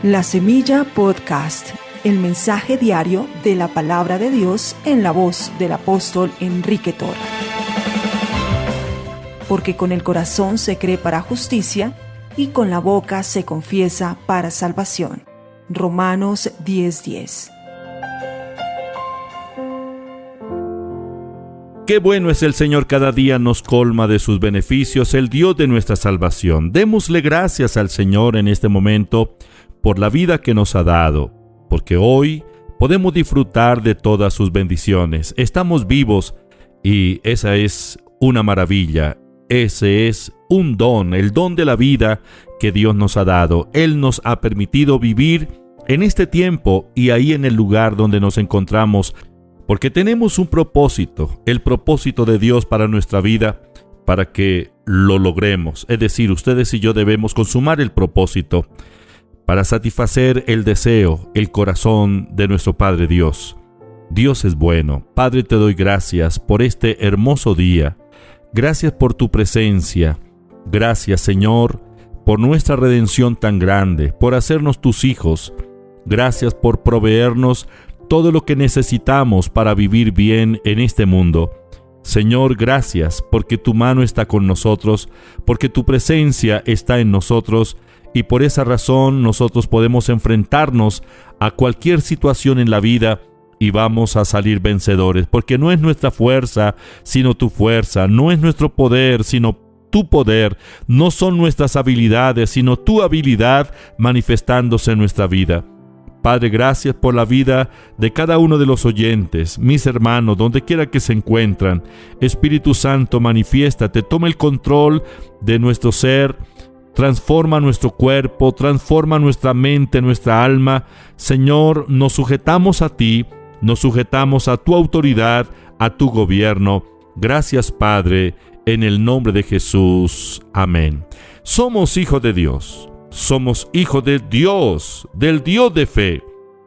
La Semilla Podcast, el mensaje diario de la palabra de Dios en la voz del apóstol Enrique Torra. Porque con el corazón se cree para justicia y con la boca se confiesa para salvación. Romanos 10:10. Qué bueno es el Señor, cada día nos colma de sus beneficios, el Dios de nuestra salvación. Démosle gracias al Señor en este momento por la vida que nos ha dado, porque hoy podemos disfrutar de todas sus bendiciones. Estamos vivos y esa es una maravilla. Ese es un don, el don de la vida que Dios nos ha dado. Él nos ha permitido vivir en este tiempo y ahí en el lugar donde nos encontramos, porque tenemos un propósito, el propósito de Dios para nuestra vida, para que lo logremos. Es decir, ustedes y yo debemos consumar el propósito para satisfacer el deseo, el corazón de nuestro Padre Dios. Dios es bueno. Padre, te doy gracias por este hermoso día. Gracias por tu presencia. Gracias, Señor, por nuestra redención tan grande, por hacernos tus hijos. Gracias por proveernos todo lo que necesitamos para vivir bien en este mundo. Señor, gracias porque tu mano está con nosotros, porque tu presencia está en nosotros, y por esa razón nosotros podemos enfrentarnos a cualquier situación en la vida y vamos a salir vencedores, porque no es nuestra fuerza, sino tu fuerza, no es nuestro poder, sino tu poder, no son nuestras habilidades, sino tu habilidad manifestándose en nuestra vida. Padre, gracias por la vida de cada uno de los oyentes, mis hermanos, donde quiera que se encuentran. Espíritu Santo, manifiéstate, toma el control de nuestro ser, transforma nuestro cuerpo, transforma nuestra mente, nuestra alma. Señor, nos sujetamos a ti, nos sujetamos a tu autoridad, a tu gobierno. Gracias, Padre, en el nombre de Jesús. Amén. Somos hijos de Dios. Somos hijos de Dios, del Dios de fe.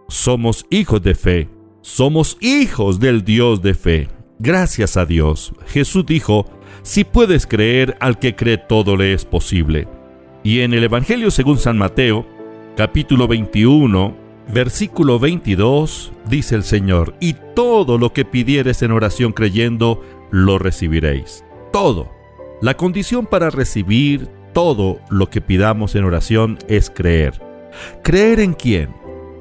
Somos hijos de fe. Somos hijos del Dios de fe. Gracias a Dios. Jesús dijo, si puedes creer, al que cree todo le es posible. Y en el Evangelio según San Mateo, capítulo 21, versículo 22, dice el Señor, y todo lo que pidieres en oración creyendo, lo recibiréis. Todo. La condición para recibir todo lo que pidamos en oración es creer. ¿Creer en quién?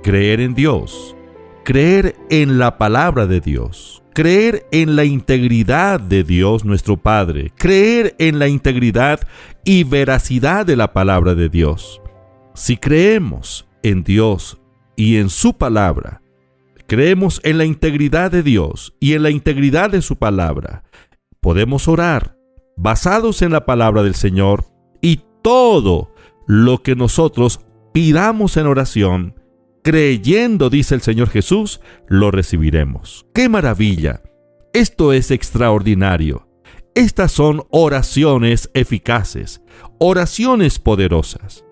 Creer en Dios. Creer en la palabra de Dios. Creer en la integridad de Dios nuestro Padre. Creer en la integridad y veracidad de la palabra de Dios. Si creemos en Dios y en su palabra, creemos en la integridad de Dios y en la integridad de su palabra, podemos orar basados en la palabra del Señor, y todo lo que nosotros pidamos en oración, creyendo, dice el Señor Jesús, lo recibiremos. ¡Qué maravilla! Esto es extraordinario. Estas son oraciones eficaces, oraciones poderosas.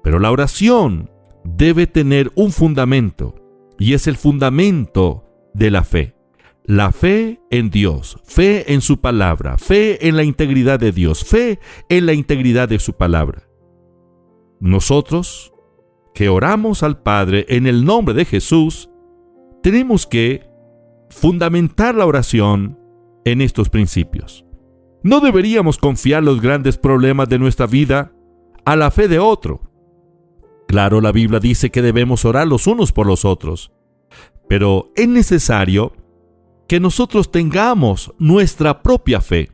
Pero la oración debe tener un fundamento, y es el fundamento de la fe. La fe en Dios, fe en su palabra, fe en la integridad de Dios, fe en la integridad de su palabra. Nosotros, que oramos al Padre en el nombre de Jesús, tenemos que fundamentar la oración en estos principios. No deberíamos confiar los grandes problemas de nuestra vida a la fe de otro. Claro, la Biblia dice que debemos orar los unos por los otros, pero es necesario que nosotros tengamos nuestra propia fe.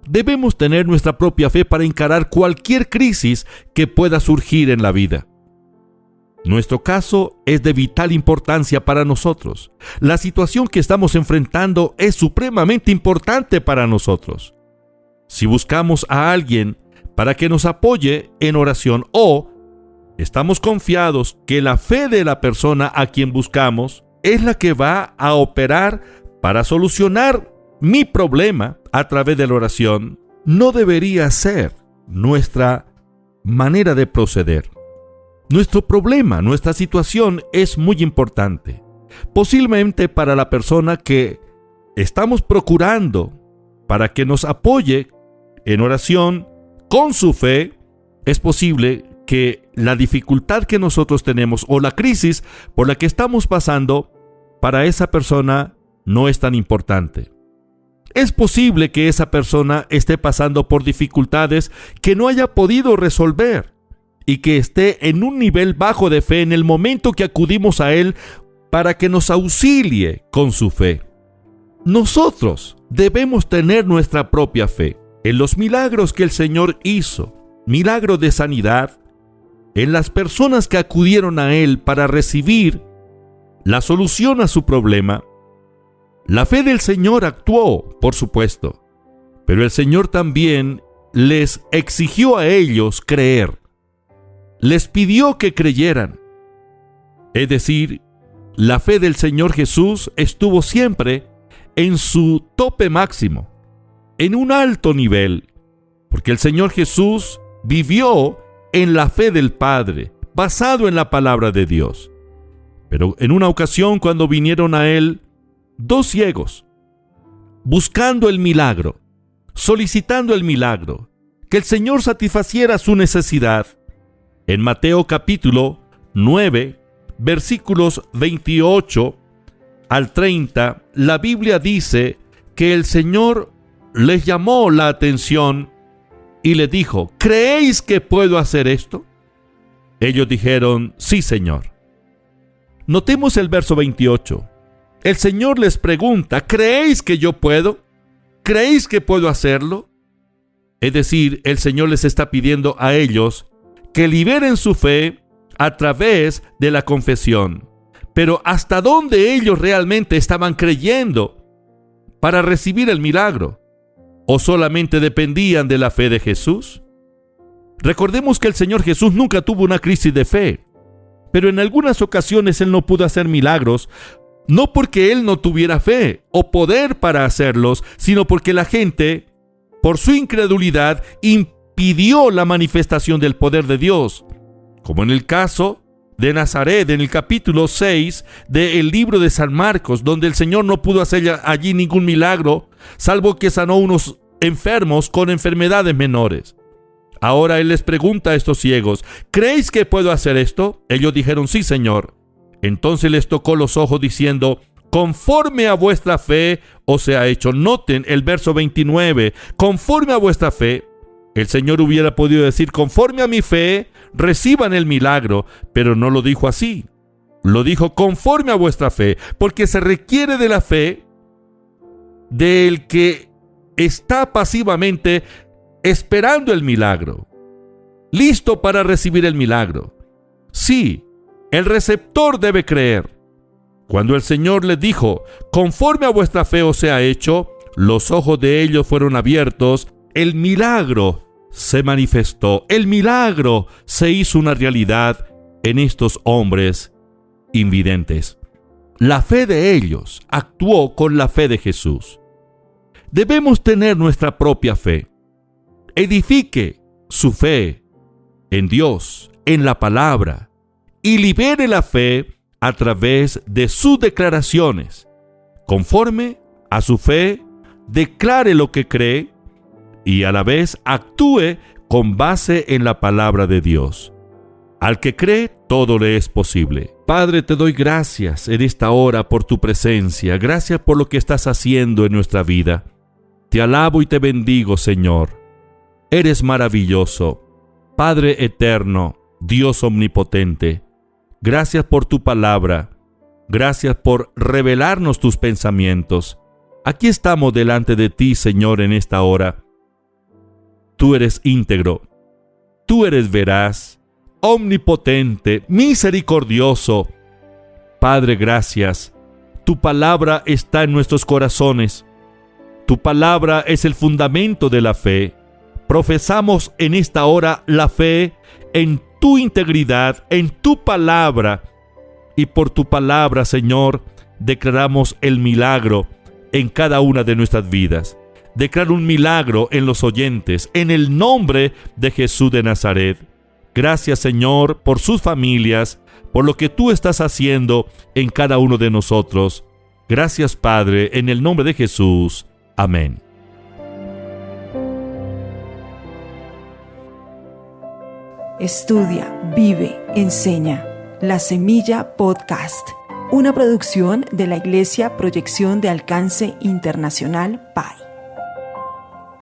Debemos tener nuestra propia fe para encarar cualquier crisis que pueda surgir en la vida. Nuestro caso es de vital importancia para nosotros. La situación que estamos enfrentando es supremamente importante para nosotros. Si buscamos a alguien para que nos apoye en oración o estamos confiados que la fe de la persona a quien buscamos es la que va a operar para solucionar mi problema a través de la oración, no debería ser nuestra manera de proceder. Nuestro problema, nuestra situación es muy importante. Posiblemente para la persona que estamos procurando para que nos apoye en oración con su fe, es posible que la dificultad que nosotros tenemos o la crisis por la que estamos pasando, para esa persona no es tan importante. Es posible que esa persona esté pasando por dificultades que no haya podido resolver y que esté en un nivel bajo de fe en el momento que acudimos a Él para que nos auxilie con su fe. Nosotros debemos tener nuestra propia fe en los milagros que el Señor hizo, milagros de sanidad, en las personas que acudieron a Él para recibir la solución a su problema. La fe del Señor actuó, por supuesto, pero el Señor también les exigió a ellos creer. Les pidió que creyeran. Es decir, la fe del Señor Jesús estuvo siempre en su tope máximo, en un alto nivel, porque el Señor Jesús vivió en la fe del Padre, basado en la palabra de Dios. Pero en una ocasión, cuando vinieron a Él 2 ciegos, buscando el milagro, solicitando el milagro, que el Señor satisfaciera su necesidad, en Mateo capítulo 9, versículos 28 al 30, la Biblia dice que el Señor les llamó la atención y les dijo: ¿creéis que puedo hacer esto? Ellos dijeron: sí, Señor. Notemos el verso 28. El Señor les pregunta: ¿creéis que yo puedo? ¿Creéis que puedo hacerlo? Es decir, el Señor les está pidiendo a ellos que liberen su fe a través de la confesión. Pero ¿hasta dónde ellos realmente estaban creyendo para recibir el milagro? ¿O solamente dependían de la fe de Jesús? Recordemos que el Señor Jesús nunca tuvo una crisis de fe, pero en algunas ocasiones Él no pudo hacer milagros, no porque Él no tuviera fe o poder para hacerlos, sino porque la gente, por su incredulidad, impidió la manifestación del poder de Dios, como en el caso de Nazaret, en el capítulo 6 del libro de San Marcos, donde el Señor no pudo hacer allí ningún milagro, salvo que sanó unos enfermos con enfermedades menores. Ahora Él les pregunta a estos ciegos: ¿creéis que puedo hacer esto? Ellos dijeron: sí, Señor. Entonces les tocó los ojos diciendo: conforme a vuestra fe os sea hecho. Noten el verso 29, conforme a vuestra fe. El Señor hubiera podido decir: conforme a mi fe, reciban el milagro, pero no lo dijo así. Lo dijo: conforme a vuestra fe, porque se requiere de la fe del que está pasivamente esperando el milagro, listo para recibir el milagro. Sí, el receptor debe creer. Cuando el Señor les dijo: conforme a vuestra fe os sea hecho, los ojos de ellos fueron abiertos, el milagro se manifestó, el milagro se hizo una realidad en estos hombres invidentes. La fe de ellos actuó con la fe de Jesús. Debemos tener nuestra propia fe. Edifique su fe en Dios, en la palabra, y libere la fe a través de sus declaraciones. Conforme a su fe, declare lo que cree y a la vez actúe con base en la palabra de Dios. Al que cree, todo le es posible. Padre, te doy gracias en esta hora por tu presencia. Gracias por lo que estás haciendo en nuestra vida. Te alabo y te bendigo, Señor. Eres maravilloso, Padre eterno, Dios omnipotente. Gracias por tu palabra. Gracias por revelarnos tus pensamientos. Aquí estamos delante de ti, Señor, en esta hora. Tú eres íntegro. Tú eres veraz, omnipotente, misericordioso. Padre, gracias. Tu palabra está en nuestros corazones. Tu palabra es el fundamento de la fe. Profesamos en esta hora la fe en tu integridad, en tu palabra. Y por tu palabra, Señor, declaramos el milagro en cada una de nuestras vidas. Declaro un milagro en los oyentes, en el nombre de Jesús de Nazaret. Gracias, Señor, por sus familias, por lo que tú estás haciendo en cada uno de nosotros. Gracias, Padre, en el nombre de Jesús. Amén. Estudia, vive, enseña. La Semilla Podcast, una producción de la Iglesia Proyección de Alcance Internacional PAI.